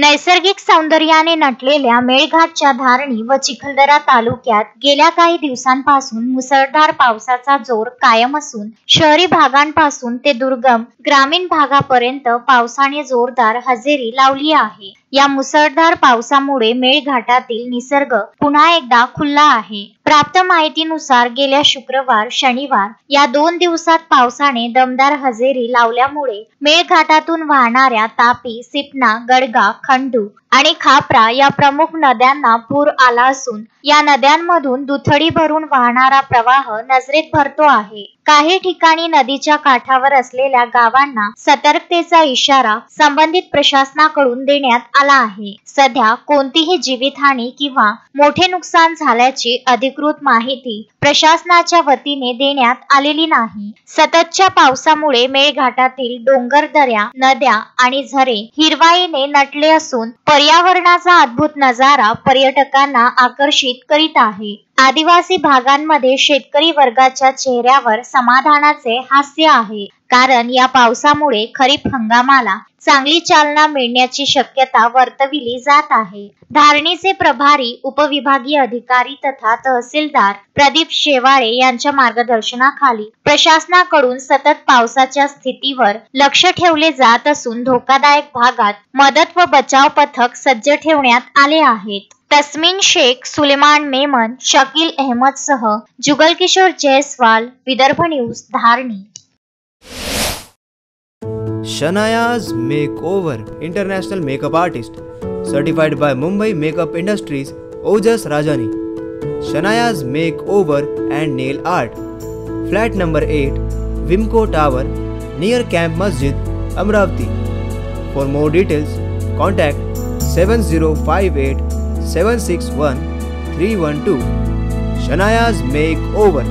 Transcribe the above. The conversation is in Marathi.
नैसर्गिक सौंदर्याने नटलेल्या मेळघाटच्या धारणी व चिखलदरा तालुक्यात गेल्या काही दिवसांपासून मुसळधार पावसाचा जोर कायम असून शहरी भागांपासून ते दुर्गम ग्रामीण भागापर्यंत पावसाने जोरदार हजेरी लावली आहे। या मुसळधार पावसामुळे मेळघाटातील निसर्ग पुन्हा एकदा खुलला आहे। प्राप्त माहितीनुसार गेल्या शुक्रवार शनिवार या 2 दिवसात पावसाने दमदार हजेरी लावल्यामुळे मेळघाटातून वाहणाऱ्या तापी, सिपना, गडगा, खंडू आणि खापरा या प्रमुख नद्यांना पूर आला असून या नद्यांमधून दुथडी भरून वाहणारा प्रवाह नजरेत भरतो आहे। काही ठिकाणी नदीच्या काठावर असलेल्या गावांना सतर्कतेचा इशारा संबंधित प्रशासनाकडून देण्यात आला आहे। सध्या कोणतीही जीवितहानी किंवा मोठे नुकसान झाल्याची अधिकृत माहिती प्रशासनाच्या वतीने देण्यात आलेली नाही। सततच्या पावसामुळे मेळघाटातील डोंगर, दऱ्या, नद्या आणि झरे हिरवाईने नटले असून पर्यावरणाचा अद्भुत नजारा पर्यटकांना आकर्षित करीत आहे। आदिवासी भागांमध्ये शेतकरी वर्गाच्या चेहऱ्यावर समाधानाचे हास्य आहे, कारण या पावसामुळे खरीप हंगामाला चांगली चालना मिळण्याची शक्यता वर्तविली जात आहे। धारणीचे प्रभारी उपविभागीय अधिकारी तथा तहसीलदार प्रदीप शेवाळे यांच्या मार्गदर्शनाखाली प्रशासनाकडून सतत पावसाच्या स्थितीवर लक्ष ठेवले जात असून धोकादायक भागात मदत व बचाव पथक सज्ज ठेवण्यात आले आहेत। तस्मीन शेख, सुलेमान मेमन, शकील अहमद सह Jugal Kishore Jaiswal, Vidarbha news, Dharni. Shanaya's Makeover International Makeup Artist, certified by Mumbai Makeup Industries, Ojas Rajani. Shanaya's Makeover and Nail Art, Flat number 8, Wimco Tower, near Camp Masjid, Amravati. For more details, contact 7058 761 312. Shanaya's Makeover.